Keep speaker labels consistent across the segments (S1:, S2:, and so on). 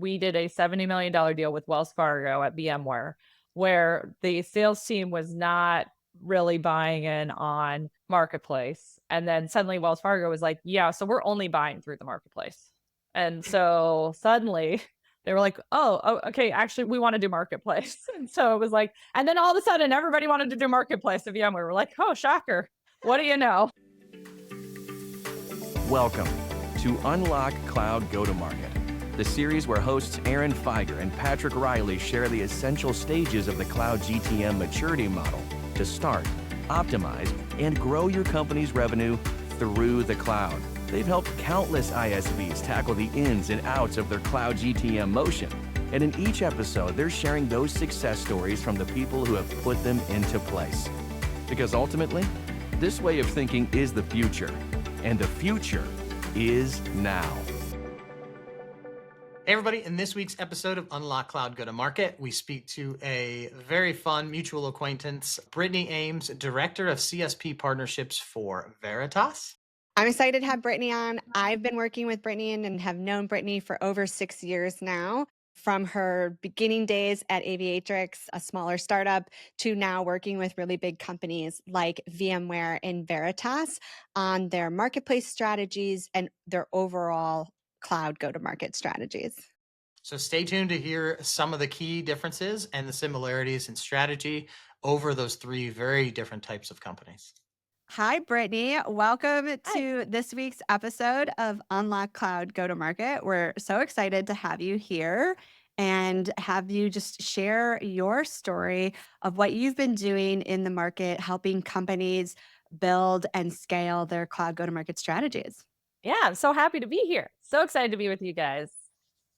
S1: we did a $70 million deal with Wells Fargo at VMware, where the sales team was not really buying in on marketplace. And then suddenly Wells Fargo was like, yeah, so we're only buying through the marketplace. And so suddenly they were like, oh, okay, actually, we want to do marketplace. And so it was like, and then all of a sudden everybody wanted to do marketplace at VMware. We're like, oh, shocker. What do you know?
S2: Welcome to Unlock Cloud Go-to-Market, the series where hosts Erin Feiger and Patrick Riley share the essential stages of the cloud GTM maturity model to start, optimize, and grow your company's revenue through the cloud. They've helped countless ISVs tackle the ins and outs of their cloud GTM motion. And in each episode, they're sharing those success stories from the people who have put them into place. Because ultimately, this way of thinking is the future, and the future is now.
S3: Hey everybody, in this week's episode of Unlock Cloud Go-to-Market, we speak to a very fun mutual acquaintance, Brittany Ames, Director of CSP Partnerships for Veritas.
S4: I'm excited to have Brittany on. I've been working with Brittany and have known Brittany for over 6 years now, from her beginning days at Aviatrix, a smaller startup, to now working with really big companies like VMware and Veritas on their marketplace strategies and their overall cloud go-to-market strategies.
S3: So stay tuned to hear some of the key differences and the similarities in strategy over those three very different types of companies.
S4: Hi, Brittany. Welcome to this week's episode of Unlock Cloud Go-to-Market. We're so excited to have you here and have you just share your story of what you've been doing in the market, helping companies build and scale their cloud go-to-market strategies.
S1: Yeah, I'm so happy to be here. So excited to be with you guys.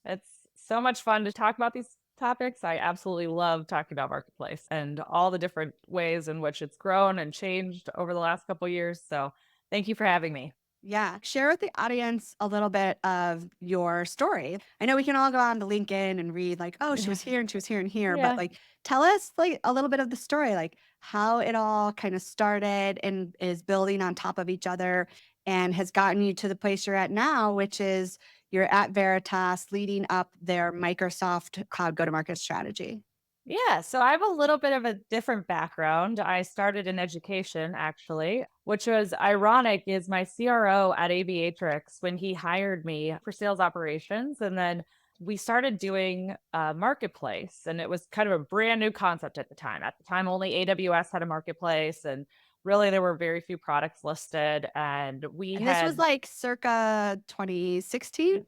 S1: It's so much fun to talk about these topics. I absolutely love talking about marketplace and all the different ways in which it's grown and changed over the last couple of years. So thank you for having me.
S4: Yeah. Share with the audience a little bit of your story. I know we can all go on to LinkedIn and read like, oh, she was here and she was here and here,
S1: Yeah.
S4: but like tell us like a little bit of the story, like how it all kind of started and is building on top of each other and has gotten you to the place you're at now, which is you're at Veritas leading up their Microsoft cloud go-to-market strategy.
S1: Yeah, so I have a little bit of a different background. I started in education, actually, which was ironic, is my CRO at Aviatrix, when he hired me for sales operations. And then we started doing a marketplace, and it was kind of a brand new concept at the time. At the time, only AWS had a marketplace, and really there were very few products listed. And
S4: This was like circa 2016.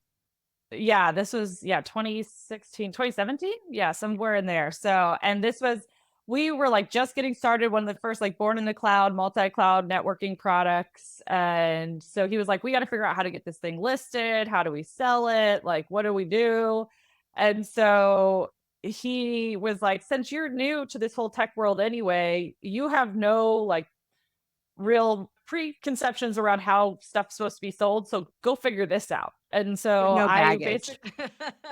S1: Yeah, this was 2016, 2017. Yeah, somewhere in there. So, and this was, we were like just getting started, one of the first like born in the cloud, multi-cloud networking products. And so he was like, we got to figure out how to get this thing listed. How do we sell it? Like, what do we do? And so he was like, since you're new to this whole tech world anyway, you have no like real preconceptions around how stuff's supposed to be sold. So go figure this out. And so
S4: No
S1: I
S4: baggage.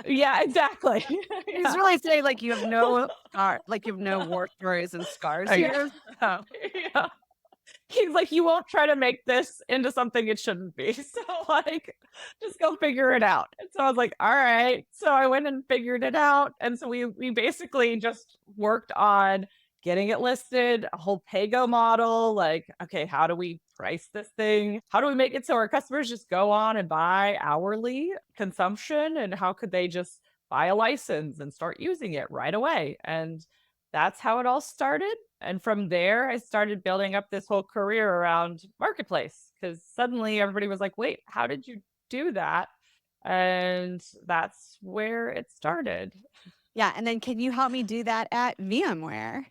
S1: yeah, exactly.
S4: He's really saying like you have no scar, like you have no war stories and scars here. So.
S1: Yeah. He's like, you won't try to make this into something it shouldn't be. So like, just go figure it out. And so I was like, all right. So I went and figured it out. And so we basically just worked on getting it listed, a whole pay-go model. Like, okay, how do we price this thing? How do we make it so our customers just go on and buy hourly consumption? And how could they just buy a license and start using it right away? And that's how it all started. And from there, I started building up this whole career around marketplace, because suddenly everybody was like, wait, how did you do that? And that's where it started.
S4: Yeah. And then can you help me do that at VMware?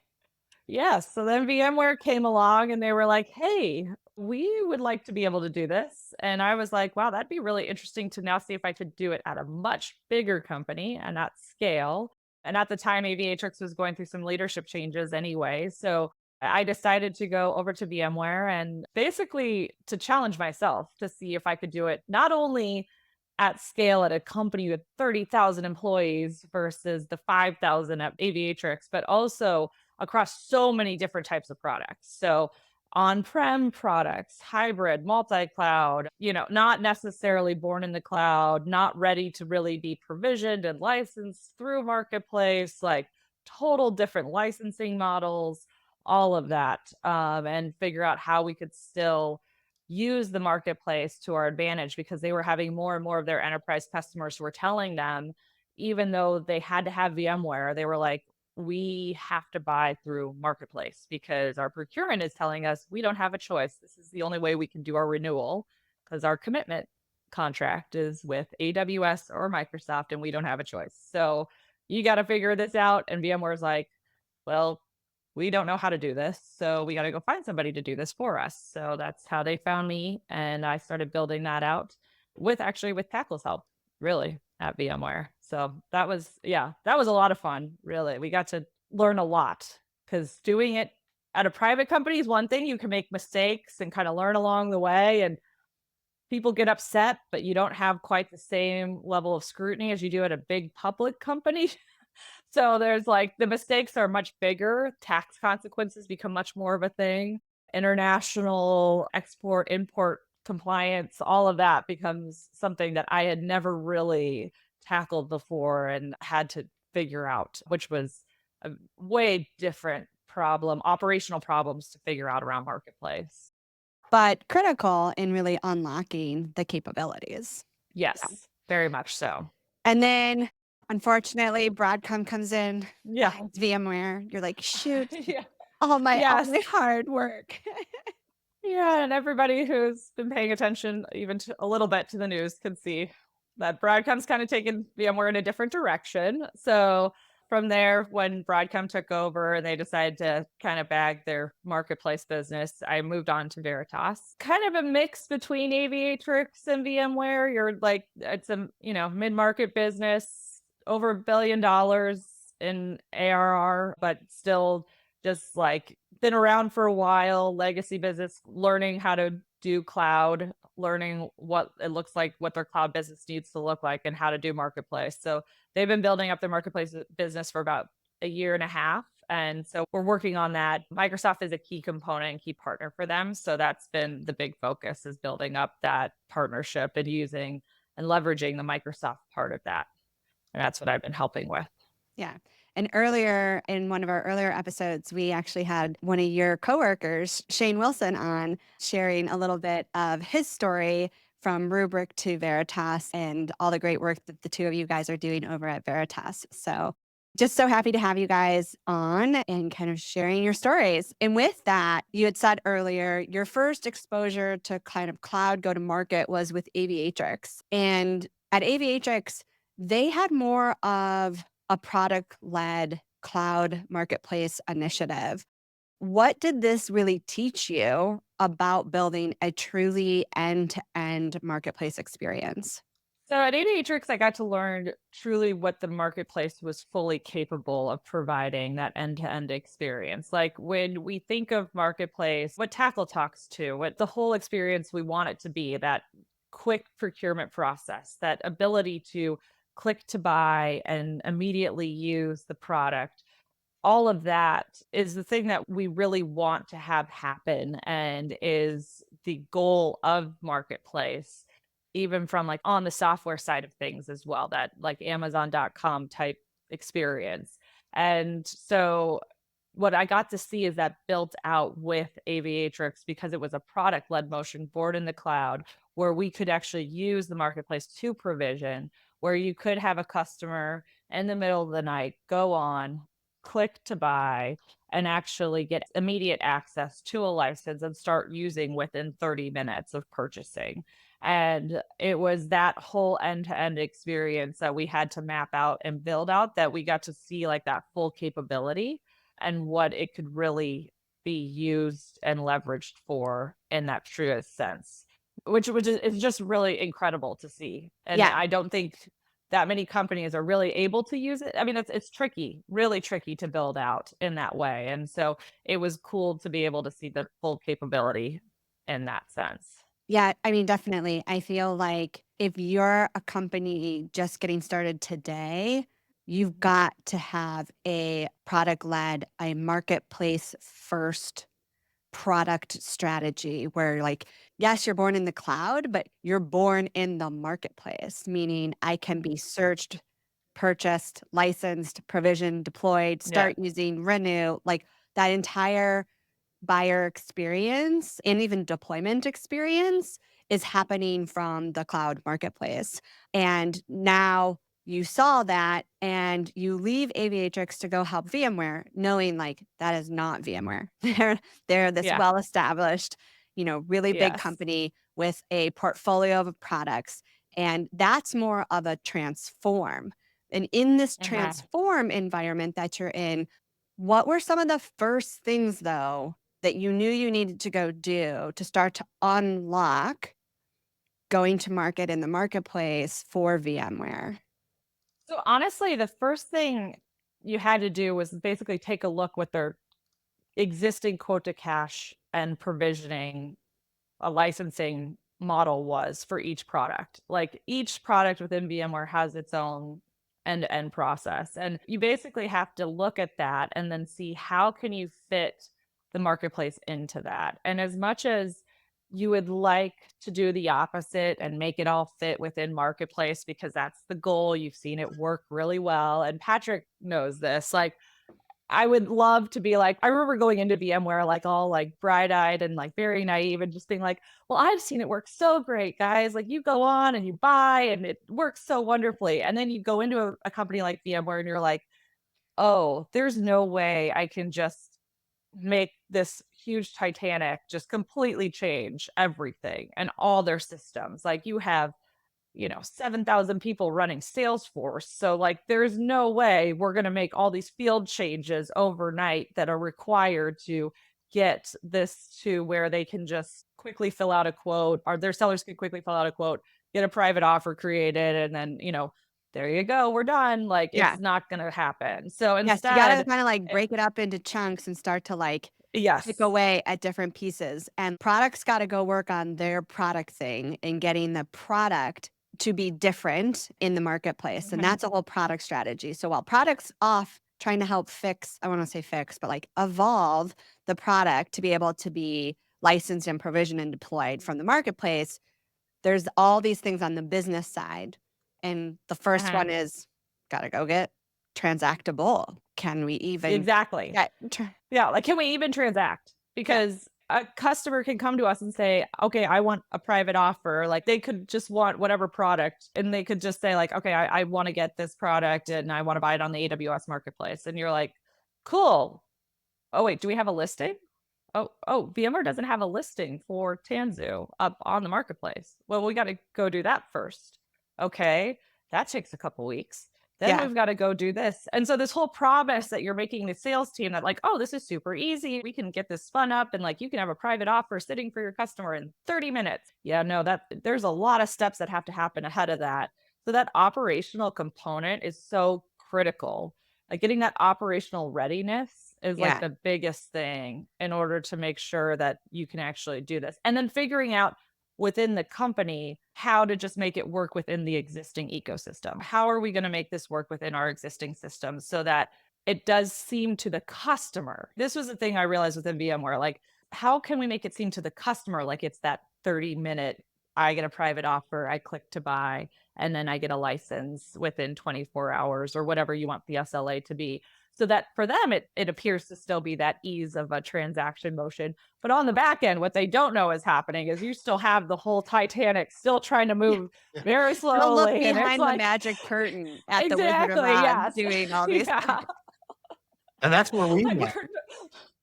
S1: Yeah. So then VMware came along and they were like, hey, we would like to be able to do this. And I was like, wow, that'd be really interesting to now see if I could do it at a much bigger company and at scale. And at the time, Aviatrix was going through some leadership changes anyway. So I decided to go over to VMware and basically to challenge myself to see if I could do it not only at scale at a company with 30,000 employees versus the 5,000 at Aviatrix, but also across so many different types of products. So on-prem products, hybrid, multi-cloud, not necessarily born in the cloud, not ready to really be provisioned and licensed through marketplace, like total different licensing models, all of that, and figure out how we could still use the marketplace to our advantage because they were having more and more of their enterprise customers who were telling them, even though they had to have VMware, they were like, we have to buy through marketplace because our procurement is telling us we don't have a choice. This is the only way we can do our renewal because our commitment contract is with AWS or Microsoft and we don't have a choice. So you got to figure this out. And VMware's like, well, we don't know how to do this. So we got to go find somebody to do this for us. So that's how they found me. And I started building that out with Tackle's help, really, at VMware. So that was, yeah, that was a lot of fun, really. We got to learn a lot because doing it at a private company is one thing. You can make mistakes and kind of learn along the way. And people get upset, but you don't have quite the same level of scrutiny as you do at a big public company. So there's like the mistakes are much bigger, tax consequences become much more of a thing. International export, import compliance, all of that becomes something that I had never really tackled before and had to figure out, which was a way different problem, operational problems to figure out around marketplace.
S4: But critical in really unlocking the capabilities.
S1: Yes, very much so.
S4: And then, unfortunately, Broadcom comes in,
S1: Yeah.
S4: buys VMware. You're like, shoot,
S1: Yeah.
S4: all my
S1: Yes.
S4: hard work.
S1: Yeah, and everybody who's been paying attention even to a little bit to the news can see that Broadcom's kind of taken VMware in a different direction. So from there, when Broadcom took over and they decided to kind of bag their marketplace business, I moved on to Veritas. Kind of a mix between Aviatrix and VMware. You're like, it's a mid-market business, over $1 billion in ARR, but still just like been around for a while, legacy business, learning how to do cloud, learning what it looks like, what their cloud business needs to look like, and how to do marketplace. So they've been building up their marketplace business for about a year and a half. And so we're working on that. Microsoft is a key component and key partner for them. So that's been the big focus, is building up that partnership and using and leveraging the Microsoft part of that. And that's what I've been helping with.
S4: Yeah. And earlier in one of our earlier episodes, we actually had one of your coworkers, Shane Wilson, on sharing a little bit of his story from Rubrik to Veritas and all the great work that the two of you guys are doing over at Veritas. So just so happy to have you guys on and kind of sharing your stories. And with that, you had said earlier, your first exposure to kind of cloud go to market was with Aviatrix. And at Aviatrix, they had more of a product-led cloud marketplace initiative. What did this really teach you about building a truly end-to-end marketplace experience?
S1: So at Aviatrix, I got to learn truly what the marketplace was fully capable of providing, that end-to-end experience. Like when we think of marketplace, what Tackle talks to, what the whole experience we want it to be, that quick procurement process, that ability to click to buy and immediately use the product. All of that is the thing that we really want to have happen and is the goal of marketplace, even from like on the software side of things as well, that like Amazon.com type experience. And so what I got to see is that built out with Aviatrix because it was a product led motion born in the cloud where we could actually use the marketplace to provision, where you could have a customer in the middle of the night go on, click to buy, and actually get immediate access to a license and start using within 30 minutes of purchasing. And it was that whole end-to-end experience that we had to map out and build out, that we got to see like that full capability and what it could really be used and leveraged for in that truest sense, which is just really incredible to see. And
S4: Yeah.
S1: I don't think that many companies are really able to use it. I mean, it's tricky, really tricky to build out in that way. And so it was cool to be able to see the full capability in that sense.
S4: Yeah, I mean, definitely. I feel like if you're a company just getting started today, you've got to have a product led, a marketplace first product strategy where like, yes, you're born in the cloud, but you're born in the marketplace, meaning I can be searched, purchased, licensed, provisioned, deployed,
S1: Yeah.
S4: start using, renew, like that entire buyer experience and even deployment experience is happening from the cloud marketplace. And now you saw that and you leave Aviatrix to go help VMware, knowing like that is not VMware. They're this
S1: Yeah.
S4: well-established, really big
S1: Yes.
S4: company with a portfolio of products. And that's more of a transform. And in this
S1: Uh-huh.
S4: transform environment that you're in, what were some of the first things though that you knew you needed to go do to start to unlock going to market in the marketplace for VMware?
S1: So honestly, the first thing you had to do was basically take a look with their existing quote to cash and provisioning a licensing model was for each product. Like each product within VMware has its own end-to-end process. And you basically have to look at that and then see how can you fit the marketplace into that. And as much as you would like to do the opposite and make it all fit within marketplace because that's the goal, you've seen it work really well. And Patrick knows this. Like I would love to be like I remember going into VMware, like, all, like, bright-eyed and, like, very naive and just being like, "Well, I've seen it work so great, guys. Like, you go on and you buy, and it works so wonderfully." And then you go into a company like VMware, and you're like, "Oh, there's no way I can just make this huge Titanic just completely change everything and all their systems." Like, you have 7,000 people running Salesforce. So, like, there's no way we're going to make all these field changes overnight that are required to get this to where they can just quickly fill out a quote, or their sellers can quickly fill out a quote, get a private offer created, and then, there you go, we're done. Like,
S4: Yeah.
S1: it's not going to happen. So
S4: Yes, you gotta
S1: instead,
S4: kinda, like,
S1: eh,
S4: break it up into chunks and start to, like, pick
S1: yes.
S4: away at different pieces, and products gotta go work on their product thing and getting the product to be different in the marketplace, and
S1: Mhm.
S4: that's a whole product strategy. So while product's off trying to help fix I wanna say fix, but, like, evolve the product to be able to be licensed and provisioned and deployed from the marketplace, there's all these things on the business side, and the first
S1: Uh-huh.
S4: one is gotta go get transactable. Can we even
S1: Exactly.
S4: get
S1: Yeah, like, can we even transact?
S4: yeah,
S1: Because a customer can come to us and say, "Okay, I want a private offer." Like, they could just want whatever product, and they could just say, like, "Okay, I wanna get this product, and I wanna buy it on the AWS Marketplace." And you're like, "Cool. Oh, wait, do we have a listing? Oh, VMware doesn't have a listing for Tanzu up on the marketplace. Well, we gotta go do that first. Okay, that takes a couple weeks. Then
S4: yeah,
S1: we've gotta go do this." And so this whole promise that you're making the sales team that like, "Oh, this is super easy. We can get this spun up and like you can have a private offer sitting for your customer in 30 minutes." Yeah, no, that there's a lot of steps that have to happen ahead of that. So that operational component is so critical. Like getting that operational readiness is like
S4: yeah,
S1: the biggest thing in order to make sure that you can actually do this. And then figuring out within the company how to just make it work within the existing ecosystem. How are we going to make this work within our existing systems so that it does seem to the customer? This was the thing I realized within VMware. Like, how can we make it seem to the customer like it's that 30-minute, I get a private offer, I click to buy, and then I get a license within 24 hours or whatever you want the SLA to be. So that for them, it appears to still be that ease of a transaction motion. But on the back end, what they don't know is happening is you still have the whole Titanic still trying to
S4: yeah.
S1: move very
S4: Don't look
S1: slowly. And it's
S4: behind the
S1: like,
S4: magic curtain at the Wizard of
S1: exactly,
S4: Oz
S1: yes.
S4: doing all these things.
S1: Yeah.
S3: And that's where we
S1: Like,
S3: went.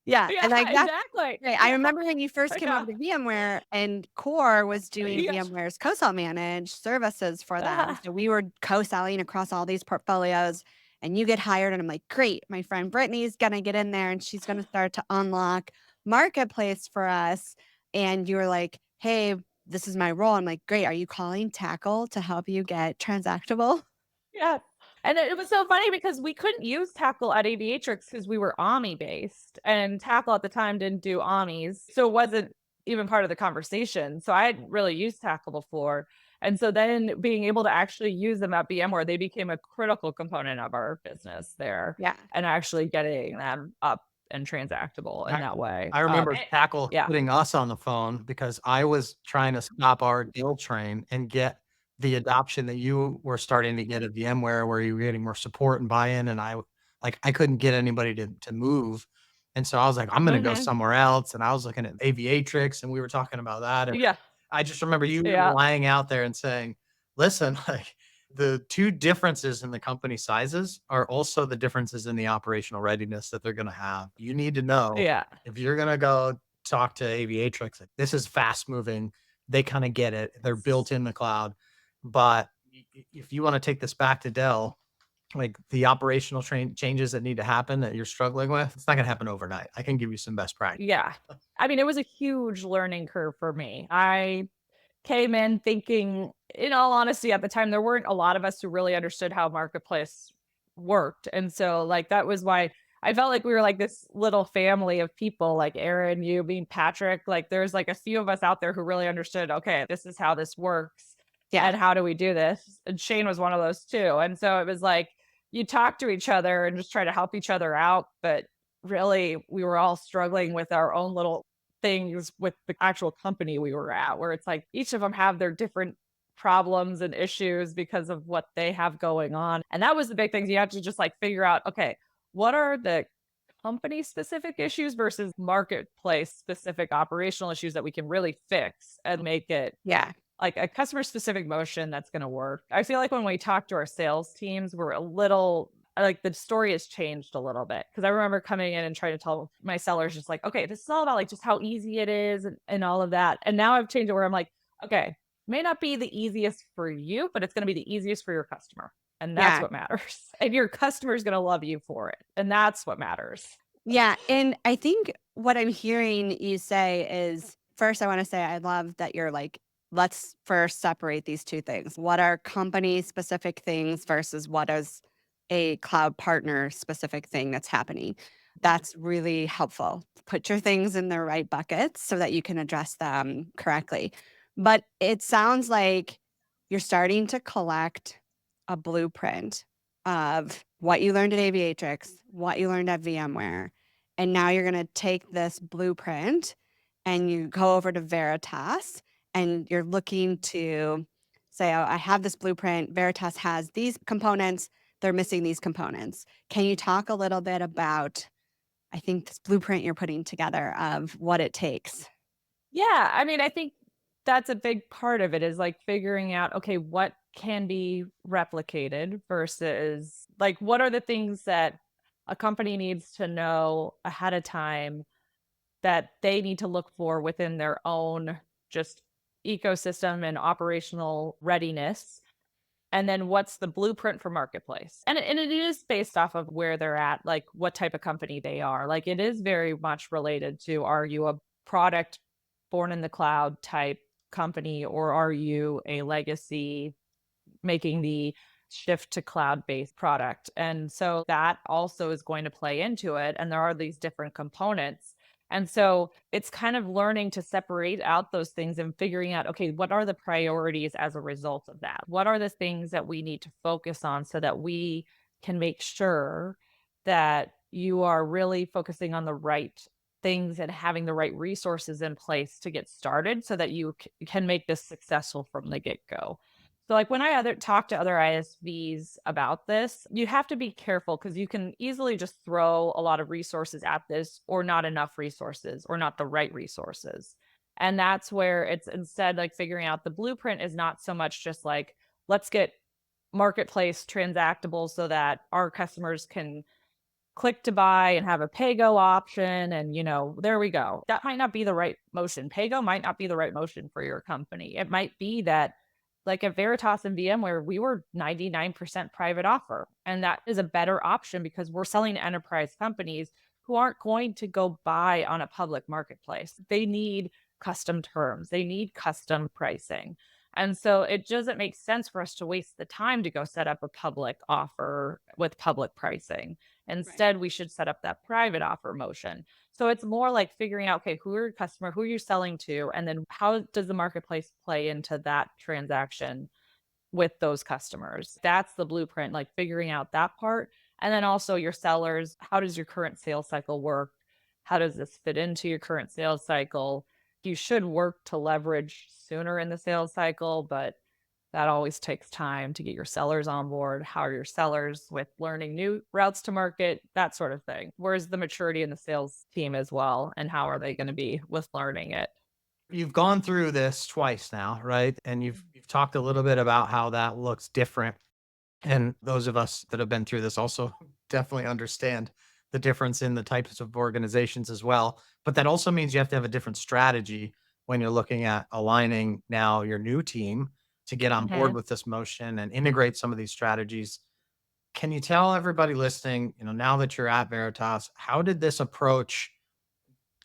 S4: Yeah,
S1: yeah,
S4: and, like, that's
S1: exactly.
S4: great. I
S1: Yeah.
S4: remember when you first came over
S1: Yeah.
S4: to VMware and Core was doing
S1: Yeah.
S4: VMware's co-sell managed services for them,
S1: Ah,
S4: so we were co-selling across all these portfolios, and you get hired, and I'm like, "Great, my friend Brittany's gonna get in there, and she's gonna start to unlock marketplace for us," and you were like, "Hey, this is my role." I'm like, "Great, are you calling Tackle to help you get transactable?"
S1: yeah. And it was so funny because we couldn't use Tackle at Aviatrix because we were AMI based, and Tackle at the time didn't do AMIs, so it wasn't even part of the conversation. So I hadn't really used Tackle before, and so then being able to actually use them at VMware, they became a critical component of our business there,
S4: Yeah.
S1: and actually getting them up and transactable in
S3: I
S1: that way.
S3: I remember
S1: And-
S3: Tackle
S1: yeah.
S3: putting us on the phone because I was trying to stop our deal train and get the adoption that you were starting to get at VMware, where you were getting more support and buy-in, and I couldn't get anybody to move. And so I was like, "I'm gonna go
S1: Mhm.
S3: somewhere else," and I was looking at Aviatrix, and we were talking about that, and
S1: Yeah.
S3: I just remember you
S1: Yeah.
S3: lying out there and saying, "Listen, like, the 2 differences in the company sizes are also the differences in the operational readiness that they're gonna have. You need to know
S1: Yeah.
S3: if you're gonna go talk to Aviatrix, like, this is fast moving. They kinda get it. They're built in the cloud. But if you wanna take this back to Dell, like, the operational changes that need to happen that you're struggling with, it's not gonna happen overnight. I can give you some best practice."
S1: Yeah. I mean, it was a huge learning curve for me. I came in thinking, in all honesty, at the time, there weren't a lot of us who really understood how marketplace worked. And so, like, that was why I felt like we were like this little family of people, like Erin, you, being Patrick. Like, there's like a few of us out there who really understood, okay, this is how this works.
S4: Yeah.
S1: And how do we do this? And Shane was one of those too. And so it was like you talk to each other and just try to help each other out. But really, we were all struggling with our own little things with the actual company we were at, where it's like each of them have their different problems and issues because of what they have going on. And that was the big thing. You have to just like figure out, okay, what are the company specific issues versus marketplace specific operational issues that we can really fix and make it
S4: Yeah.
S1: like a customer specific motion that's going to work. I feel like when we talk to our sales teams, we're a little like the story has changed a little bit because I remember coming in and trying to tell my sellers just like, okay, this is all about like just how easy it is and all of that. And now I've changed it where I'm like, okay, may not be the easiest for you, but it's going to be the easiest for your customer. And that's
S4: Yeah.
S1: what matters. And your customer is going to love you for it. And that's what matters.
S4: Yeah. And I think what I'm hearing you say is first, I want to say I love that you're like, let's first separate these two things. What are company specific things versus what is a cloud partner specific thing that's happening? That's really helpful. Put your things in the right buckets so that you can address them correctly. But it sounds like you're starting to collect a blueprint of what you learned at Aviatrix, what you learned at VMware, and now you're going to take this blueprint and you go over to Veritas and you're looking to say, oh, I have this blueprint. Veritas has these components. They're missing these components. Can you talk a little bit about, I think, this blueprint you're putting together of what it takes?
S1: Yeah, I mean, I think that's a big part of it is like figuring out, okay, what can be replicated versus like what are the things that a company needs to know ahead of time that they need to look for within their own just ecosystem and operational readiness. And then what's the blueprint for marketplace? And it is based off of where they're at, like what type of company they are. Like it is very much related to are you a product born in the cloud type company or are you a legacy making the shift to cloud-based product. And so that also is going to play into it. And there are these different components. And so it's kind of learning to separate out those things and figuring out, okay, what are the priorities as a result of that? What are the things that we need to focus on so that we can make sure that you are really focusing on the right things and having the right resources in place to get started so that you can make this successful from the get-go. So, like when I talk to other ISVs about this, you have to be careful because you can easily just throw a lot of resources at this, or not enough resources, or not the right resources. And that's where it's instead like figuring out the blueprint is not so much just like, let's get marketplace transactable so that our customers can click to buy and have a pay-go option and there we go. That might not be the right motion. Pay-go might not be the right motion for your company. It might be that like at Veritas and VMware, we were 99% private offer. And that is a better option because we're selling to enterprise companies who aren't going to go buy on a public marketplace. They need custom terms. They need custom pricing. And so it doesn't make sense for us to waste the time to go set up a public offer with public pricing. Instead, we should set up that private offer motion. So it's more like figuring out, okay, who are your customer, who are you selling to, and then how does the marketplace play into that transaction with those customers? That's the blueprint, like figuring out that part. And then also your sellers, how does your current sales cycle work? How does this fit into your current sales cycle? You should work to leverage sooner in the sales cycle, but that always takes time to get your sellers on board. How are your sellers with learning new routes to market, that sort of thing? Where's the maturity in the sales team as well? And how are they going to be with learning it?
S3: You've gone through this twice now, right? And you've talked a little bit about how that looks different. And those of us that have been through this also definitely understand the difference in the types of organizations as well. But that also means you have to have a different strategy when you're looking at aligning now your new team to get on board
S1: Mhm.
S3: with this motion and integrate some of these strategies. Can you tell everybody listening, now that you're at Veritas, how did this approach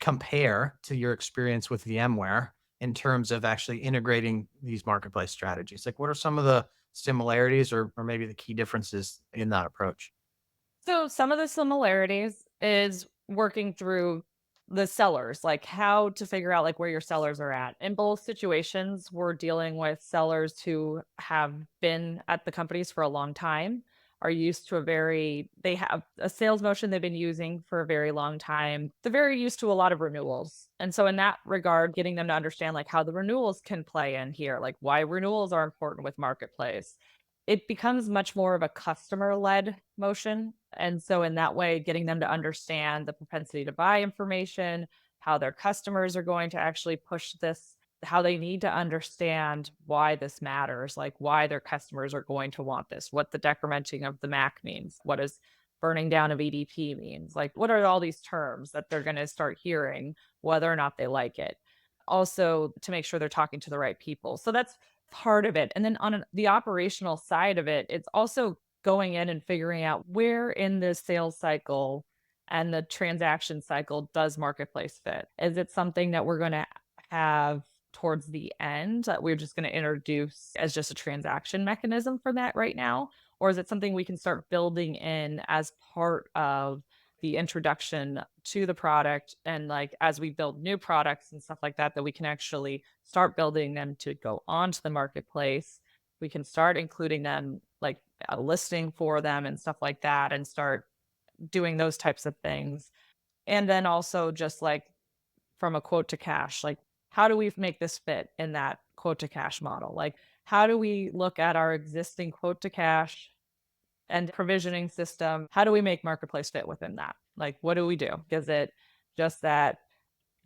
S3: compare to your experience with VMware in terms of actually integrating these marketplace strategies? Like, what are some of the similarities or maybe the key differences in that approach?
S1: So some of the similarities is working through the sellers, like how to figure out like where your sellers are at. In both situations, we're dealing with sellers who have been at the companies for a long time, are used to they have a sales motion they've been using for a very long time. They're very used to a lot of renewals. And so in that regard, getting them to understand like how the renewals can play in here, like why renewals are important with marketplace, it becomes much more of a customer-led motion, and so in that way, getting them to understand the propensity to buy information, how their customers are going to actually push this, how they need to understand why this matters, like why their customers are going to want this, what the decrementing of the Mac means, what does burning down of EDP means, like what are all these terms that they're gonna start hearing, whether or not they like it. Also, to make sure they're talking to the right people. So that's part of it. And then on the operational side of it, it's also going in and figuring out where in the sales cycle and the transaction cycle does marketplace fit. Is it something that we're going to have towards the end that we're just going to introduce as just a transaction mechanism for that right now? Or is it something we can start building in as part of the introduction to the product, and like as we build new products and stuff like that, that we can actually start building them to go onto the marketplace. We can start including them like a listing for them and stuff like that, and start doing those types of things. And then also just like from a quote to cash, like how do we make this fit in that quote to cash model? Like how do we look at our existing quote to cash and provisioning system? How do we make marketplace fit within that? Like what do we do? Is it just that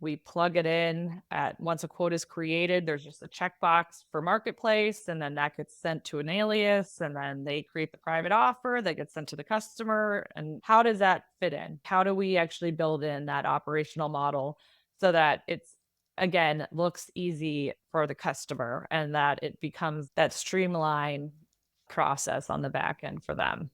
S1: we plug it in at once a quote is created, there's just a checkbox for marketplace, and then that gets sent to an alias, and then they create the private offer that gets sent to the customer. And how does that fit in? How do we actually build in that operational model so that it's again looks easy for the customer and that it becomes that streamlined process on the back end for them?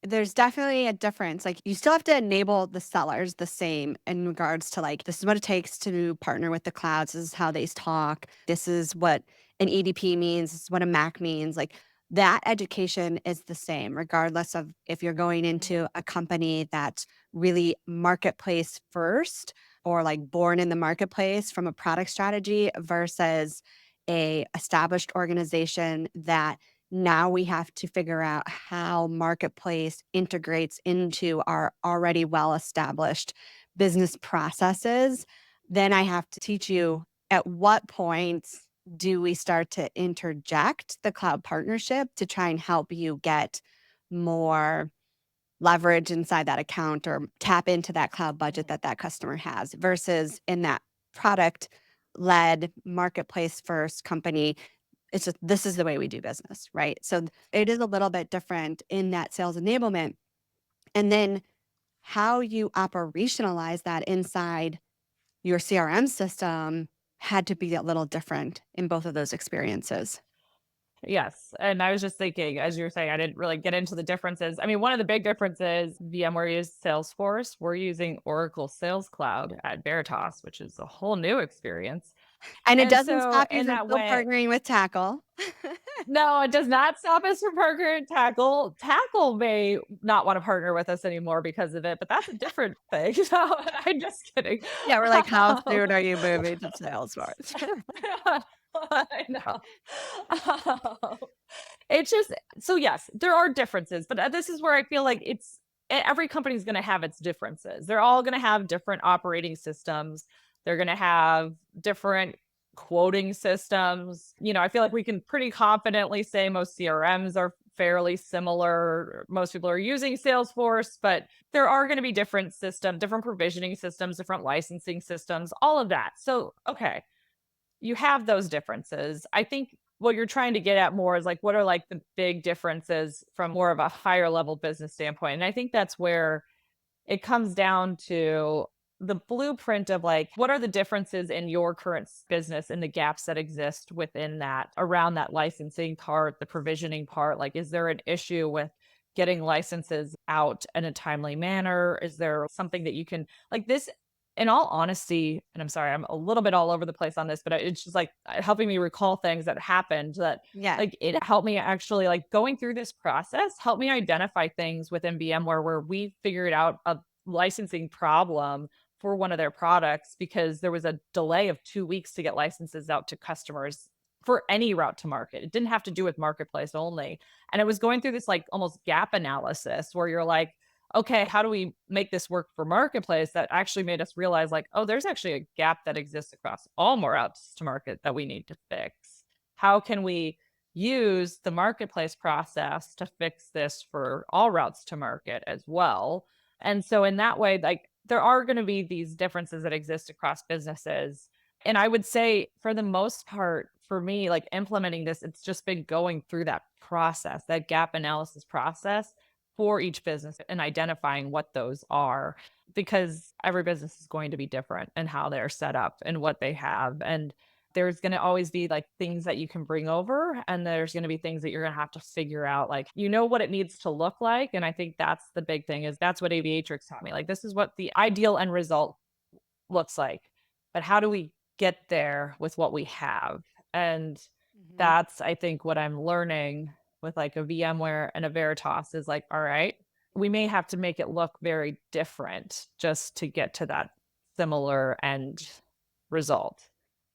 S4: There's definitely a difference. Like, you still have to enable the sellers the same in regards to like, this is what it takes to partner with the clouds. This is how they talk. This is what an EDP means. This is what a Mac means. Like, that education is the same, regardless of if you're going into a company that's really marketplace first or like born in the marketplace from a product strategy versus a established organization that now we have to figure out how marketplace integrates into our already well established business processes. Then I have to teach you at what point do we start to interject the cloud partnership to try and help you get more leverage inside that account or tap into that cloud budget that that customer has versus in that product led marketplace first company. It's just, this is the way we do business, right? So it is a little bit different in that sales enablement. And then how you operationalize that inside your CRM system had to be a little different in both of those experiences.
S1: Yes. And I was just thinking, as you were saying, I didn't really get into the differences. I mean, one of the big differences, VMware used Salesforce. We're using Oracle Sales Cloud at Veritas, which is a whole new experience.
S4: And it
S1: And
S4: doesn't
S1: so
S4: stop you
S1: in
S4: from
S1: that
S4: still
S1: way,
S4: partnering with Tackle.
S1: no, it does not stop us from partnering with Tackle. Tackle may not want to partner with us anymore because of it, but that's a different thing. So I'm just kidding.
S4: Yeah, we're like, how soon are you moving to Salesforce?
S1: I know. It's just so yes, there are differences, but this is where I feel like every company is going to have its differences. They're all going to have different operating systems. They're going to have different quoting systems. I feel like we can pretty confidently say most CRMs are fairly similar. Most people are using Salesforce, but there are going to be different systems, different provisioning systems, different licensing systems, all of that. So, okay, you have those differences. I think what you're trying to get at more is like, what are like the big differences from more of a higher level business standpoint? And I think that's where it comes down to the blueprint of like, what are the differences in your current business and the gaps that exist within that, around that licensing part, the provisioning part? Like, is there an issue with getting licenses out in a timely manner? Is there something that you can, like this, in all honesty, and I'm sorry, I'm a little bit all over the place on this, but it's just like helping me recall things that happened that
S4: Yeah.
S1: like it helped me actually like going through this process, helped me identify things within VMware where we figured out a licensing problem for one of their products because there was a delay of 2 weeks to get licenses out to customers for any route to market. It didn't have to do with marketplace only. And it was going through this like almost gap analysis where you're like, okay, how do we make this work for marketplace? That actually made us realize like, oh, there's actually a gap that exists across all more routes to market that we need to fix. How can we use the marketplace process to fix this for all routes to market as well? And so in that way, like there are going to be these differences that exist across businesses. And I would say for the most part, for me, like implementing this, it's just been going through that process, that gap analysis process for each business and identifying what those are, because every business is going to be different and how they're set up and what they have. And there's going to always be like things that you can bring over, and there's going to be things that you're going to have to figure out, like, what it needs to look like. And I think that's the big thing, is that's what Aviatrix taught me. Like, this is what the ideal end result looks like, but how do we get there with what we have? And that's, I think, what I'm learning with like a VMware and a Veritas is like, all right, we may have to make it look very different just to get to that similar end result.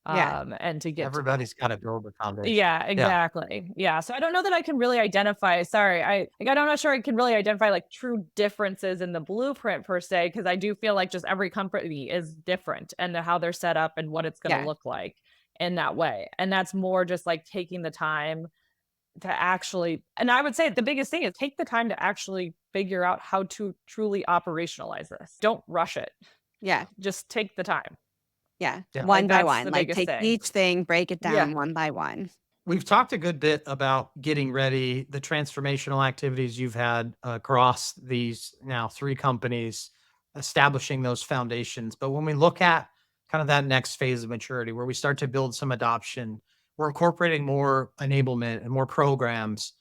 S4: Yeah.
S1: And to get
S3: Everybody's got to build a foundation.
S1: yeah, exactly. Yeah. So I don't know that I can really identify, sorry, I'm not sure I can really identify like true differences in the blueprint per se, because I do feel like just every company is different and how they're set up and what it's going to look like in that way. And that's more just like taking the time to actually, and I would say the biggest thing is take the time to actually figure out how to truly operationalize this. Don't rush it.
S4: Yeah.
S1: Just take the time.
S4: Yeah.
S3: Yeah.
S4: One
S1: Like,
S4: by
S1: that's
S4: one.
S1: the
S4: Like
S1: biggest
S4: take
S1: thing.
S4: each thing, break it down
S1: Yeah.
S4: one by one.
S3: We've talked a good bit about getting ready, the transformational activities you've had across these now 3 companies, establishing those foundations. But when we look at kind of that next phase of maturity, where we start to build some adoption, we're incorporating more enablement and more programs.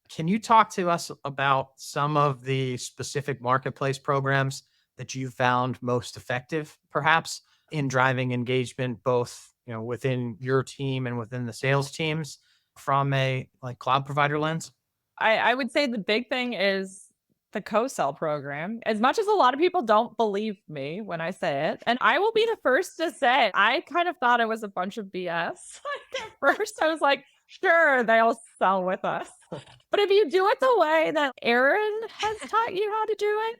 S3: Can you talk to us about some of the specific marketplace programs that you found most effective, perhaps, in driving engagement, both within your team and within the sales teams from a like cloud provider lens?
S1: I would say the big thing is the co-sell program. As much as a lot of people don't believe me when I say it, and I will be the first to say, I kind of thought it was a bunch of BS. Like at first, I was like, sure, they'll sell with us. But if you do it the way that Erin has taught you how to do it,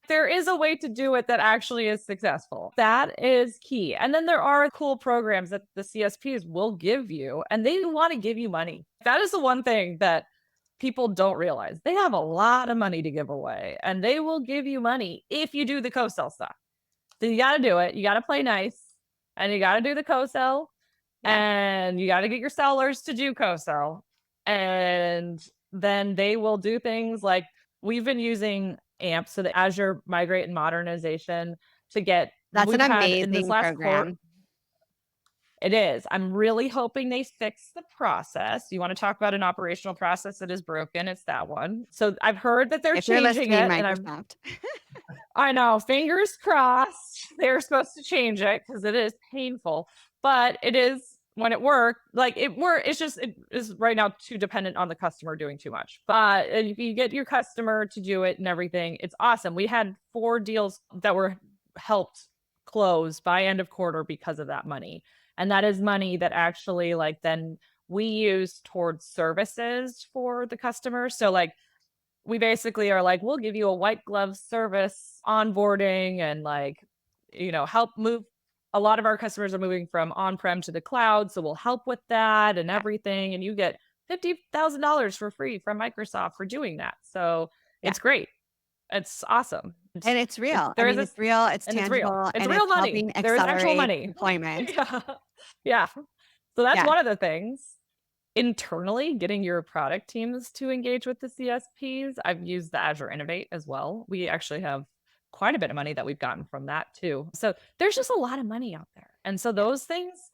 S1: there is a way to do it that actually is successful. That is key. And then there are cool programs that the CSPs will give you, and they want to give you money. That is the one thing that people don't realize. They have a lot of money to give away, and they will give you money if you do the co-sell stuff. So you got to do it. You got to play nice, and you got to do the co-sell, and you got to get your sellers to do co-sell. And then they will do things like, we've been using AMP, so the Azure Migrate and Modernization, to get.
S4: That's an
S1: in this
S4: amazing
S1: last
S4: program.
S1: it is. I'm really hoping they fix the process. You want to talk about an operational process that is broken? It's that one. So I've heard that they're
S4: If you're
S1: changing
S4: listening,
S1: it, and
S4: Microsoft.
S1: I know, fingers crossed. They're supposed to change it because it is painful, but it is, when it worked, like it's just, it is right now too dependent on the customer doing too much. But if you get your customer to do it and everything, it's awesome. We had 4 deals that were helped close by end of quarter because of that money. And that is money that actually like then we use towards services for the customer. So like we basically are like, we'll give you a white glove service onboarding and like, help move. A lot of our customers are moving from on-prem to the cloud. So we'll help with that and everything. And you get $50,000 for free from Microsoft for doing that. So
S4: Yeah.
S1: it's great. It's awesome.
S4: And it's real. I
S1: There is
S4: mean, it's real, it's
S1: and it's real.
S4: tangible,
S1: It's
S4: and
S1: real
S4: it's
S1: money.
S4: helping
S1: There is actual
S4: accelerate
S1: money.
S4: deployment.
S1: Yeah. Yeah. So that's
S4: Yeah.
S1: one of the things. Internally, getting your product teams to engage with the CSPs. I've used the Azure Innovate as well. We actually have quite a bit of money that we've gotten from that too. So there's just a lot of money out there. And so those things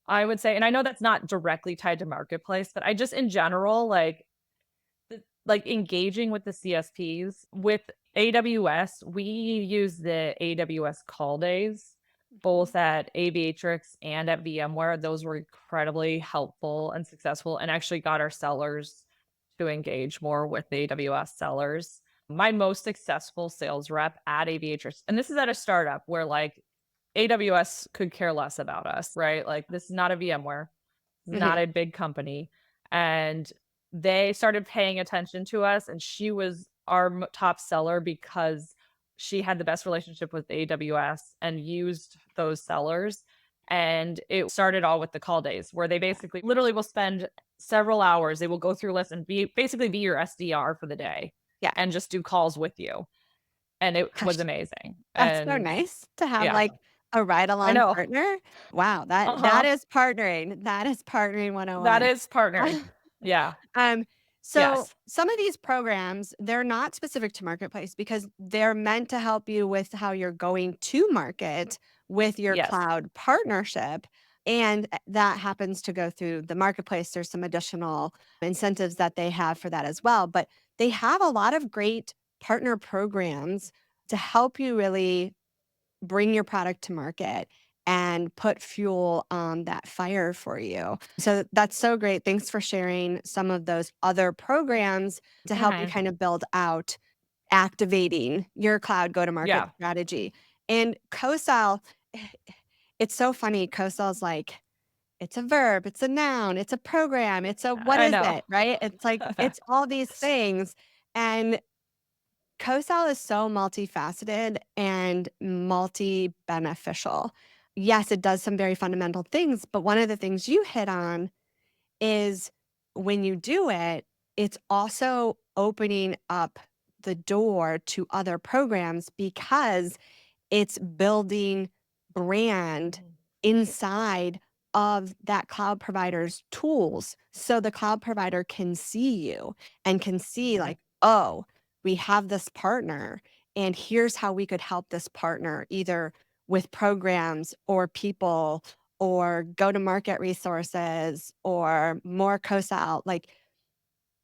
S1: I would say, and I know that's not directly tied to marketplace, but I just in general, like engaging with the CSPs with AWS, we use the AWS Call Days, both at Aviatrix and at VMware. Those were incredibly helpful and successful and actually got our sellers to engage more with the AWS sellers. My most successful sales rep at Aviatrix, and this is at a startup where like AWS could care less about us, right? Like this is not a VMware, not a big company. And they started paying attention to us, and she was our top seller because she had the best relationship with AWS and used those sellers. And it started all with the call days where they basically literally will spend several hours. They will go through lists and basically be your SDR for the day.
S4: Yeah.
S1: And just do calls with you. And it was
S4: Gosh,
S1: amazing.
S4: that's so
S1: And
S4: nice to have
S1: yeah,
S4: like a
S1: I
S4: ride-along
S1: know.
S4: partner. Wow, that
S1: Uh-huh.
S4: is partnering. That is partnering
S1: That
S4: 101.
S1: is partnering. Yeah.
S4: So
S1: Yes.
S4: some of these programs, they're not specific to marketplace because they're meant to help you with how you're going to market with your
S1: Yes.
S4: cloud partnership. And that happens to go through the marketplace. There's some additional incentives that they have for that as well. But they have a lot of great partner programs to help you really bring your product to market and put fuel on that fire for you. So that's so great. Thanks for sharing some of those other programs to help you
S1: Mhm.
S4: kind of build out activating your cloud go-to-market
S1: Yeah.
S4: strategy. And co-sell, it's so funny. Co-sell's like, it's a verb, it's a noun, it's a program, it's a what
S1: I
S4: is
S1: know.
S4: it, right? It's like, it's all these things. And co-sell is so multifaceted and multi-beneficial. Yes, it does some very fundamental things, but one of the things you hit on is when you do it, it's also opening up the door to other programs because it's building brand inside of that cloud provider's tools. So the cloud provider can see you and can see, like, oh, we have this partner, and here's how we could help this partner either with programs or people or go to market resources or more co-sell. Like,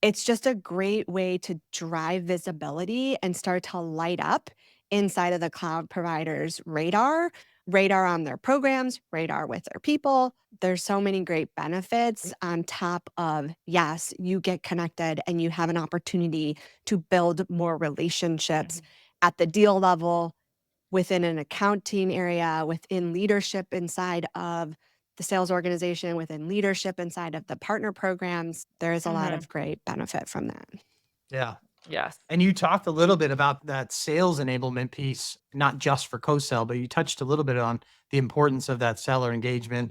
S4: it's just a great way to drive visibility and start to light up inside of the cloud provider's radar on their programs, radar with their people. There's so many great benefits on top of, yes, you get connected and you have an opportunity to build more relationships at the deal level, within an account team area, within leadership inside of the sales organization, within leadership inside of the partner programs. There is a lot of great benefit from that.
S3: Yeah.
S1: Yes.
S3: And you talked a little bit about that sales enablement piece, not just for co-sell, but you touched a little bit on the importance of that seller engagement.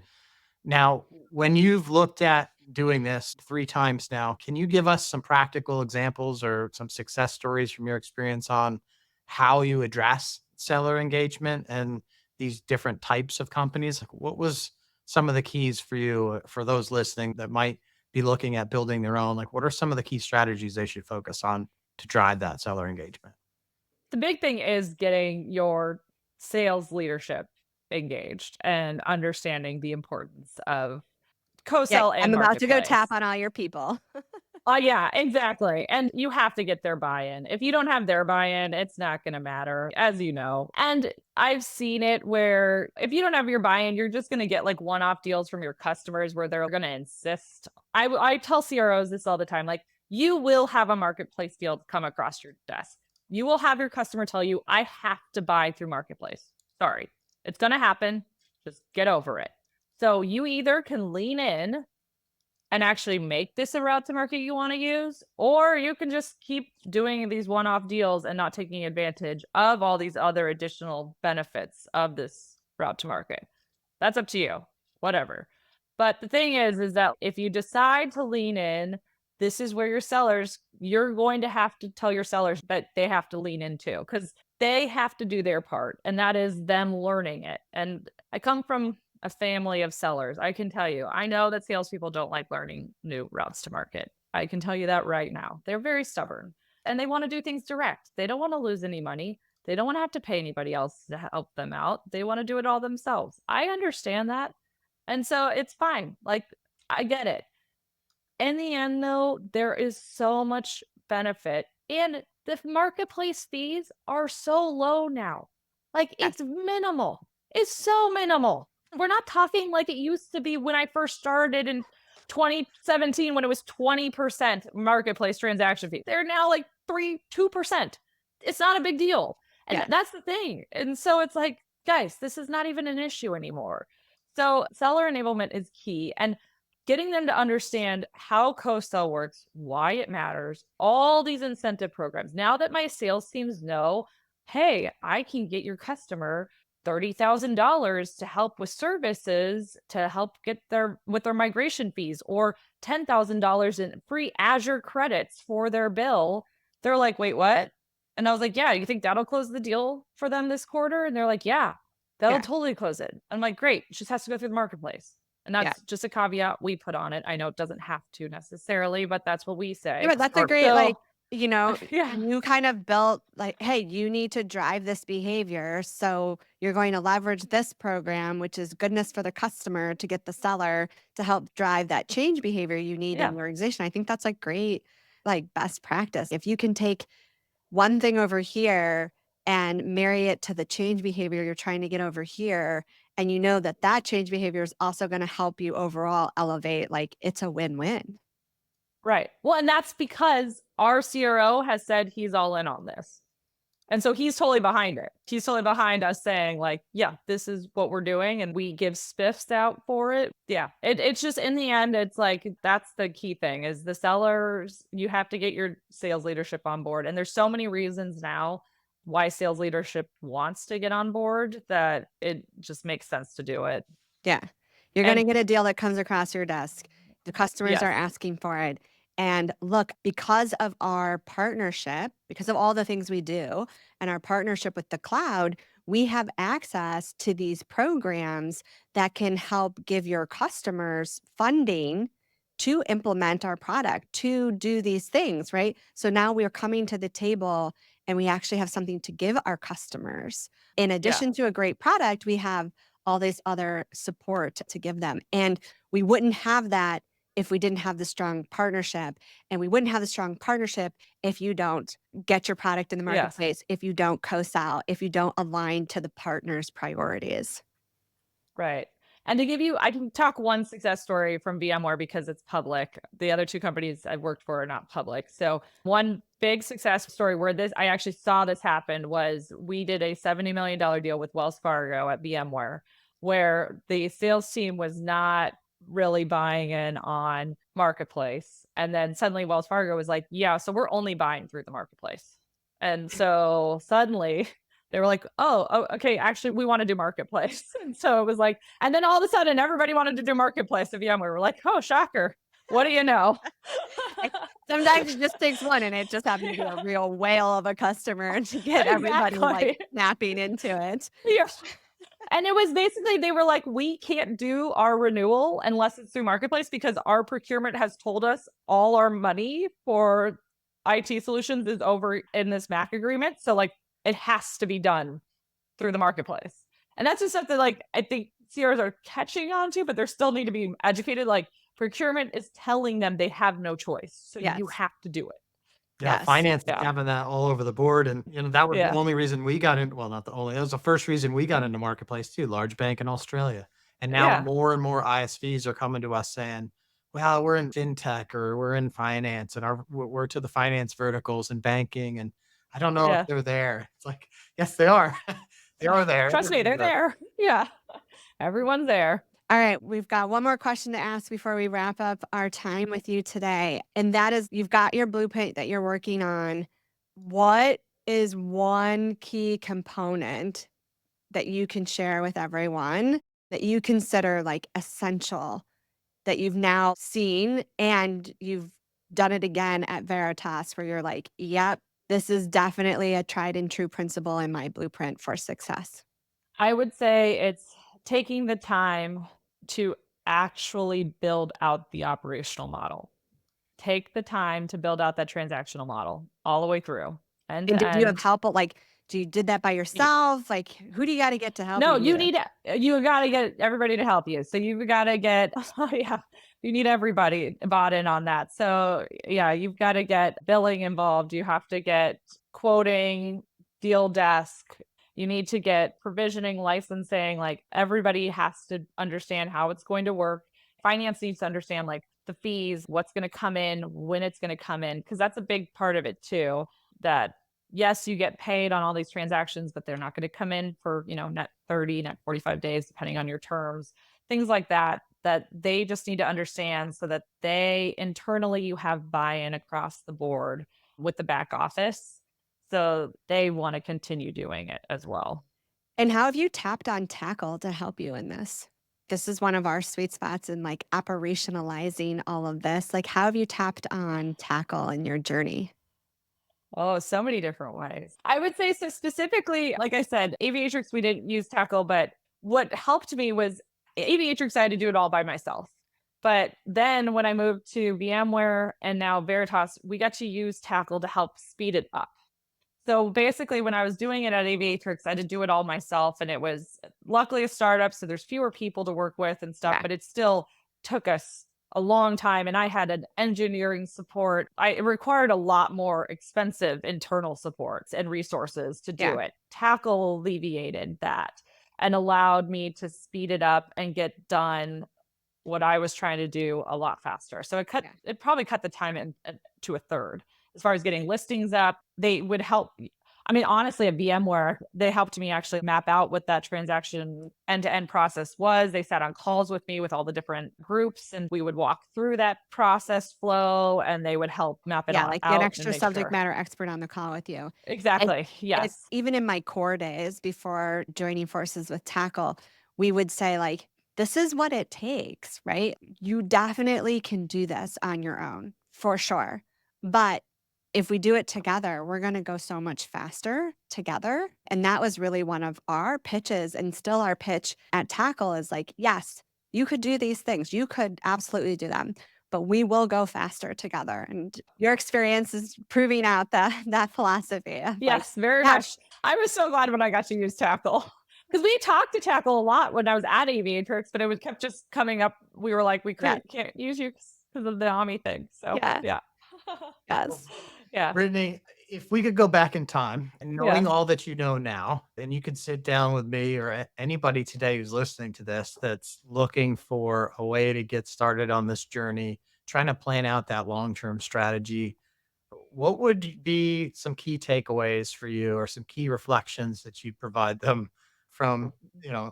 S3: Now, when you've looked at doing this 3 times now, can you give us some practical examples or some success stories from your experience on how you address seller engagement and these different types of companies? Like, what was some of the keys for you, for those listening that might be looking at building their own? Like, what are some of the key strategies they should focus on to drive that seller engagement?
S1: The big thing is getting your sales leadership engaged and understanding the importance of
S4: Yeah,
S1: co-sell and
S4: I'm about to go tap
S1: marketplace.
S4: on all your people.
S1: Yeah, exactly. And you have to get their buy-in. If you don't have their buy-in, it's not going to matter, as you know. And I've seen it where if you don't have your buy-in, you're just going to get like one-off deals from your customers where they're going to insist. I tell CROs this all the time, like you will have a marketplace deal come across your desk. You will have your customer tell you, I have to buy through marketplace. Sorry, it's going to happen. Just get over it. So you either can lean in and actually make this a route to market you want to use, or you can just keep doing these one-off deals and not taking advantage of all these other additional benefits of this route to market. That's up to you, whatever. But the thing is that if you decide to lean in, this is where you're going to have to tell your sellers that they have to lean into, because they have to do their part, and that is them learning it. And I come from a family of sellers. I can tell you, I know that salespeople don't like learning new routes to market. I can tell you that right now. They're very stubborn and they want to do things direct. They don't want to lose any money. They don't want to have to pay anybody else to help them out. They want to do it all themselves. I understand that. And so it's fine. Like, I get it. In the end, though, there is so much benefit, and the marketplace fees are so low now. Like, it's minimal. It's so minimal. We're not talking like it used to be when I first started in 2017 when it was 20% marketplace transaction fee. They're now like 2%. It's not a big deal. And that's the thing. And so it's like, guys, this is not even an issue anymore. So seller enablement is key. And getting them to understand how co-sell works, why it matters, all these incentive programs. Now that my sales teams know, hey, I can get your customer $30,000 to help with services, to help get with their migration fees, or $10,000 in free Azure credits for their bill. They're like, wait, what? And I was like, yeah, you think that'll close the deal for them this quarter? And they're like, yeah, that'll totally close it. I'm like, great. It just has to go through the marketplace. And that's just a caveat we put on it. I know it doesn't have to necessarily, but that's what we say.
S4: Yeah, but that's a great, like, you know,
S1: Yeah.
S4: you kind of built like, hey, you need to drive this behavior. So you're going to leverage this program, which is goodness for the customer, to get the seller to help drive that change behavior you need in your organization. I think that's like great, like best practice. If you can take one thing over here and marry it to the change behavior you're trying to get over here, and you know that that change behavior is also going to help you overall elevate, like it's a win-win.
S1: Right. Well, and that's because our CRO has said he's all in on this. And so he's totally behind it. He's totally behind us saying, like, yeah, this is what we're doing. And we give spiffs out for it. Yeah. It's just, in the end, it's like, that's the key thing is the sellers, you have to get your sales leadership on board. And there's so many reasons now why sales leadership wants to get on board that it just makes sense to do it.
S4: Yeah. You're going to get a deal that comes across your desk. The customers are asking for it. And look, because of our partnership, because of all the things we do and our partnership with the cloud, we have access to these programs that can help give your customers funding to implement our product, to do these things, right? So now we're coming to the table and we actually have something to give our customers. In addition to a great product, we have all this other support to give them. And we wouldn't have that if we didn't have the strong partnership. And we wouldn't have the strong partnership if you don't get your product in the marketplace, if you don't co-sell, if you don't align to the partner's priorities.
S1: Right. And to give you, I can talk one success story from VMware because it's public. The other two companies I've worked for are not public. So one big success story where I actually saw this happen was we did a $70 million deal with Wells Fargo at VMware, where the sales team was not really buying in on marketplace. And then suddenly Wells Fargo was like, yeah, so we're only buying through the marketplace. And so suddenly they were like, oh, okay, actually, we want to do marketplace. And so it was like, and then all of a sudden, everybody wanted to do marketplace at VMware. We're like, oh, shocker. What do you know?
S4: Sometimes it just takes one, and it just happened to be a real whale of a customer to get everybody like snapping into it.
S1: Yeah. And it was basically, they were like, we can't do our renewal unless it's through marketplace because our procurement has told us all our money for IT solutions is over in this MAC agreement. So like, it has to be done through the marketplace. And that's just something like I think CROs are catching on to, but they still need to be educated. Like procurement is telling them they have no choice. So you have to do it.
S3: Yeah, finance having that all over the board. And that was the only reason we got in. Well, not the only, that was the first reason we got into marketplace too, large bank in Australia. And now more and more ISVs are coming to us saying, well, we're in fintech or we're in finance and we're to the finance verticals and banking. And I don't know if they're there. It's like, yes, they are. They are there.
S1: Trust me, they're there. Yeah. Everyone's there.
S4: All right, we've got one more question to ask before we wrap up our time with you today. And that is, you've got your blueprint that you're working on. What is one key component that you can share with everyone that you consider like essential that you've now seen and you've done it again at Veritas where you're like, yep, this is definitely a tried and true principle in my blueprint for success?
S1: I would say it's taking the time to actually build out the operational model. Take the time to build out that transactional model all the way through, end
S4: And
S1: to
S4: did you have
S1: end.
S4: help? Like, you did that by yourself? Like, who do you got to get to help
S1: No,
S4: you do that?
S1: you gotta get everybody to help you. So you've gotta get oh, yeah, you need everybody bought in on that. So yeah, you've got to get billing involved. You have to get quoting, deal desk. You need to get provisioning, licensing. Like everybody has to understand how it's going to work. Finance needs to understand like the fees, what's going to come in, when it's going to come in, because that's a big part of it too. That yes, you get paid on all these transactions, but they're not going to come in for, net 30, net 45 days, depending on your terms, things like that, that they just need to understand so that they internally, you have buy-in across the board with the back office. So they want to continue doing it as well.
S4: And how have you tapped on Tackle to help you in this? This is one of our sweet spots in like operationalizing all of this. Like, how have you tapped on Tackle in your journey?
S1: Oh, so many different ways. I would say so specifically, like I said, Aviatrix, we didn't use Tackle, but what helped me was Aviatrix, I had to do it all by myself. But then when I moved to VMware and now Veritas, we got to use Tackle to help speed it up. So basically, when I was doing it at Aviatrix, I had to do it all myself. And it was luckily a startup. So there's fewer people to work with and stuff,
S4: Yeah.
S1: but it still took us a long time. And I had an engineering support. It required a lot more expensive internal supports and resources to
S4: Yeah.
S1: do it. Tackle alleviated that and allowed me to speed it up and get done what I was trying to do a lot faster. So it probably cut the time to a third as far as getting listings up. They would help. I mean, honestly, at VMware, they helped me actually map out what that transaction end-to-end process was. They sat on calls with me with all the different groups and we would walk through that process flow and they would help map it
S4: Yeah,
S1: all
S4: like an
S1: out and
S4: extra
S1: make
S4: subject
S1: sure.
S4: matter expert on the call with you. And
S1: Exactly.
S4: it's
S1: Yes.
S4: even in my core days before joining forces with Tackle, we would say like, this is what it takes, right? You definitely can do this on your own, for sure. But if we do it together, we're going to go so much faster together. And that was really one of our pitches, and still our pitch at Tackle is like, yes, you could do these things. You could absolutely do them, but we will go faster together. And your experience is proving out that philosophy of like,
S1: Yes, very
S4: yes,
S1: much. I was so glad when I got to use Tackle because we talked to Tackle a lot when I was at Aviatrix, but it was kept just coming up. We were like, we
S4: yeah,
S1: can't use you because of the AMI thing. So
S4: yeah,
S1: yeah,
S4: yes.
S1: yeah,
S3: Brittany, if we could go back in time and
S1: yeah.
S3: knowing all that you know now, and you could sit down with me or anybody today who's listening to this that's looking for a way to get started on this journey, trying to plan out that long-term strategy, what would be some key takeaways for you or some key reflections that you'd provide them from,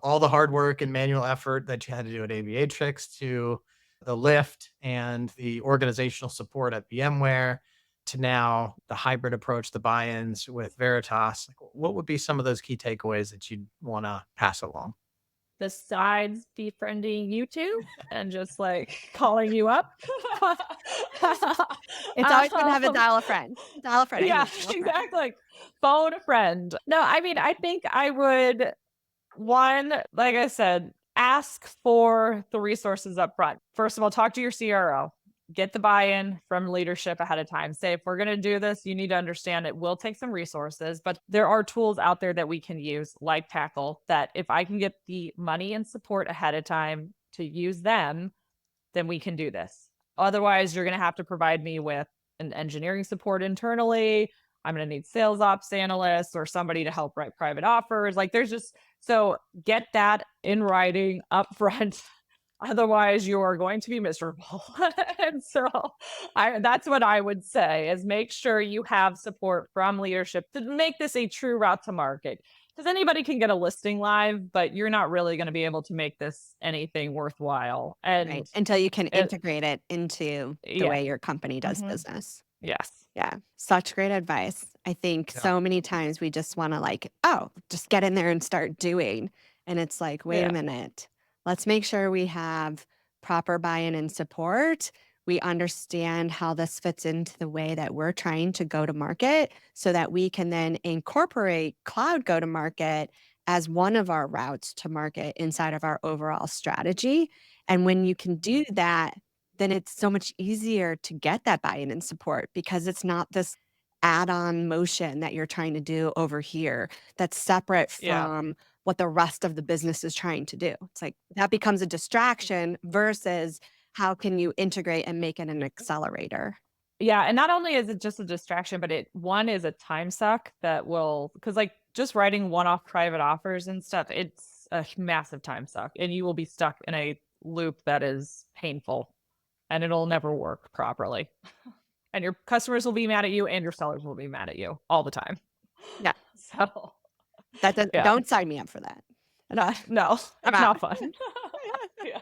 S3: all the hard work and manual effort that you had to do at Aviatrix to the lift and the organizational support at VMware to now the hybrid approach, the buy-ins with Veritas? Like, what would be some of those key takeaways that you'd want to pass along?
S1: Besides befriending you two and just like calling you up.
S4: It's always good to have a
S1: Um,
S4: dial a friend. Dial a friend. I
S1: yeah,
S4: hate dial a friend.
S1: exactly. Phone a friend. No, I mean, I think I would one, like I said, ask for the resources up front. First of all, talk to your CRO. Get the buy-in from leadership ahead of time. Say, if we're going to do this, you need to understand it will take some resources, but there are tools out there that we can use, like Tackle, that if I can get the money and support ahead of time to use them, then we can do this. Otherwise, you're going to have to provide me with an engineering support internally. I'm going to need sales ops analysts or somebody to help write private offers. Like there's just so get that in writing up front. Otherwise, you are going to be miserable. And so that's what I would say is make sure you have support from leadership to make this a true route to market. Because anybody can get a listing live, but you're not really going to be able to make this anything worthwhile.
S4: Right.
S1: And
S4: Until you can
S1: it,
S4: integrate it into the
S1: yeah.
S4: way your company does
S1: Hmm.
S4: business.
S1: Yes.
S4: Yeah. Such great advice. I think
S3: Yeah.
S4: so many times we just want to like, oh, just get in there and start doing. And it's like, wait a
S1: Yeah.
S4: minute. Let's make sure we have proper buy-in and support. We understand how this fits into the way that we're trying to go to market so that we can then incorporate cloud go to market as one of our routes to market inside of our overall strategy. And when you can do that, then it's so much easier to get that buy-in and support because it's not this add-on motion that you're trying to do over here that's separate
S1: Yeah.
S4: from what the rest of the business is trying to do. It's like that becomes a distraction versus how can you integrate and make it an accelerator?
S1: Yeah, and not only is it just a distraction, but it one is a time suck that will because like just writing one-off private offers and stuff, it's a massive time suck, and you will be stuck in a loop that is painful, and it'll never work properly. And your customers will be mad at you, and your sellers will be mad at you all the time.
S4: Yeah.
S1: So,
S4: That does,
S1: yeah,
S4: don't sign me up for that. No,
S1: no,
S4: I'm
S1: it's
S4: out.
S1: not fun. Yeah,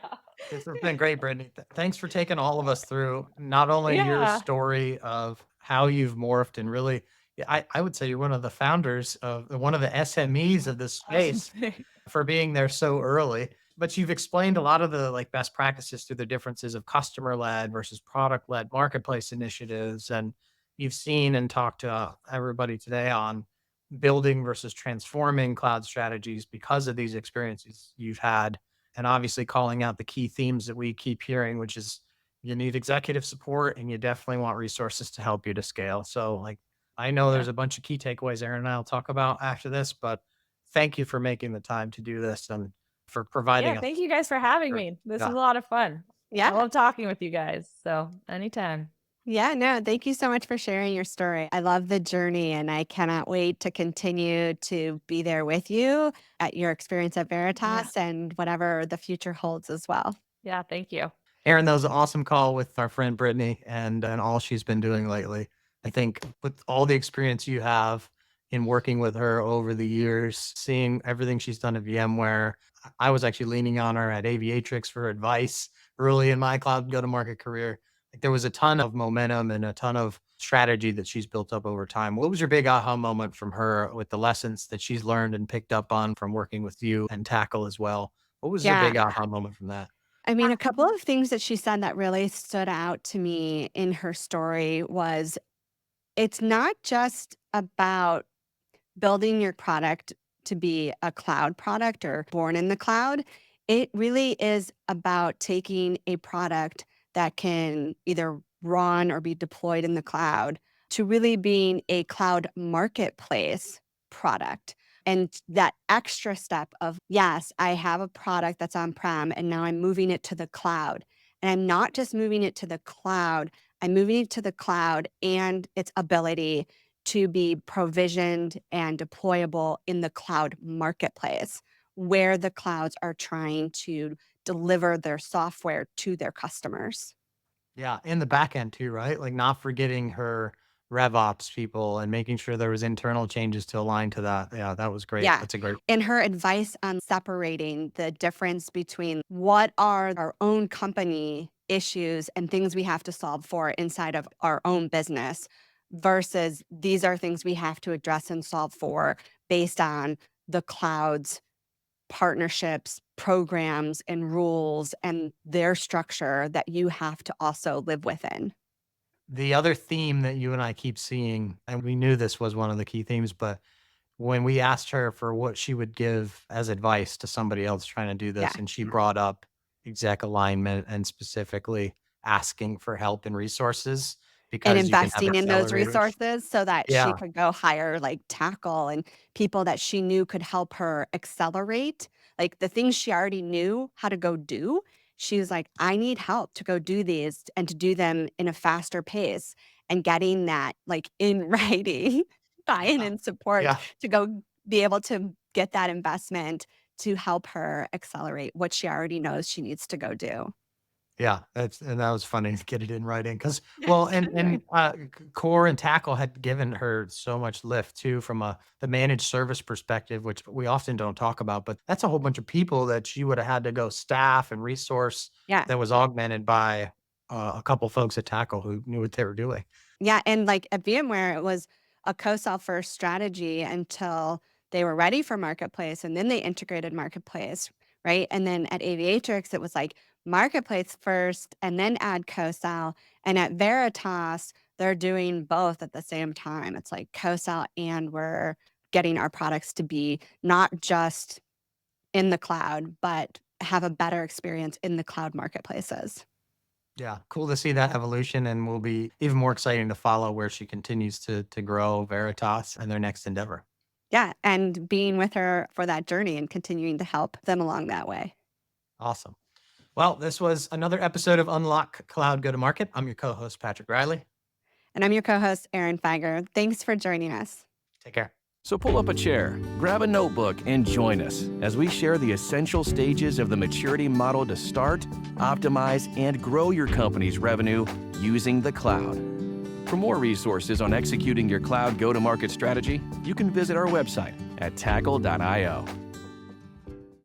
S3: This has been great, Brittany. Thanks for taking all of us through not only your
S1: yeah.
S3: story of how you've morphed and really, yeah, I would say you're one of the founders of one of the SMEs of this space for being there so early. But you've explained a lot of the like best practices through the differences of customer led versus product led marketplace initiatives. And you've seen and talked to everybody today on building versus transforming cloud strategies because of these experiences you've had. And obviously calling out the key themes that we keep hearing, which is you need executive support and you definitely want resources to help you to scale. So like I know
S1: Yeah.
S3: there's a bunch of key takeaways Erin and I'll talk about after this, but thank you for making the time to do this and for
S1: Yeah,
S3: providing us.
S1: thank you guys for having
S3: Sure.
S1: me. This was
S3: Yeah.
S1: a lot of fun. I
S4: Yeah.
S1: love talking with you guys. So anytime.
S4: Yeah, no, thank you so much for sharing your story. I love the journey and I cannot wait to continue to be there with you at your experience at
S1: Yeah.
S4: Veritas and whatever the future holds as well.
S1: Yeah. Thank you.
S3: Erin, that was an awesome call with our friend Brittany and all she's been doing lately. I think with all the experience you have in working with her over the years, seeing everything she's done at VMware, I was actually leaning on her at Aviatrix for advice early in my cloud go-to-market career. Like there was a ton of momentum and a ton of strategy that she's built up over time. What was your big aha moment from her with the lessons that she's learned and picked up on from working with you and Tackle as well? What was the
S4: Yeah.
S3: big aha moment from that?
S4: I mean, a couple of things that she said that really stood out to me in her story was it's not just about building your product to be a cloud product or born in the cloud. It really is about taking a product that can either run or be deployed in the cloud to really being a cloud marketplace product. And that extra step of, yes, I have a product that's on prem and now I'm moving it to the cloud. And I'm not just moving it to the cloud, I'm moving it to the cloud and its ability to be provisioned and deployable in the cloud marketplace, where the clouds are trying to deliver their software to their customers.
S3: Yeah, in the back end too, right? Like not forgetting her RevOps people and making sure there was internal changes to align to that. Yeah, that was great.
S4: Yeah.
S3: That's a great.
S4: And her advice on separating the difference between what are our own company issues and things we have to solve for inside of our own business versus these are things we have to address and solve for based on the cloud's partnerships, programs, and rules and their structure that you have to also live within.
S3: The other theme that you and I keep seeing, and we knew this was one of the key themes, but when we asked her for what she would give as advice to somebody else trying to do
S4: Yeah.
S3: this, and she brought up exec alignment and specifically asking for help and resources
S4: And
S3: because you can have
S4: investing in those
S3: accelerators.
S4: resources so that she
S3: Yeah.
S4: could go hire like Tackle and people that she knew could help her accelerate, like the things she already knew how to go do. She was like, I need help to go do these and to do them in a faster pace and getting that like in writing, buy-in
S3: Yeah.
S4: and support
S3: Yeah.
S4: to go be able to get that investment to help her accelerate what she already knows she needs to go do.
S3: Yeah, and that was funny to get it in writing because well, Core and Tackle had given her so much lift too from the managed service perspective, which we often don't talk about. But that's a whole bunch of people that she would have had to go staff and resource
S4: Yeah.
S3: that was augmented by a couple folks at Tackle who knew what they were doing.
S4: Yeah, and like at VMware, it was a co-sell first strategy until they were ready for marketplace, and then they integrated marketplace, right? And then at Aviatrix, it was like marketplace first, and then add co-sell. And at Veritas, they're doing both at the same time. It's like co-sell, and we're getting our products to be not just in the cloud, but have a better experience in the cloud marketplaces.
S3: Yeah, cool to see that evolution, and will be even more exciting to follow where she continues to grow Veritas and their next endeavor.
S4: Yeah, and being with her for that journey and continuing to help them along that way.
S3: Awesome. Well, this was another episode of Unlock Cloud Go to Market. I'm your co-host, Patrick Riley.
S4: And I'm your co-host, Erin Feiger. Thanks for joining us.
S3: Take care.
S2: So pull up a chair, grab a notebook, and join us as we share the essential stages of the maturity model to start, optimize, and grow your company's revenue using the cloud. For more resources on executing your cloud go-to-market strategy, you can visit our website at tackle.io.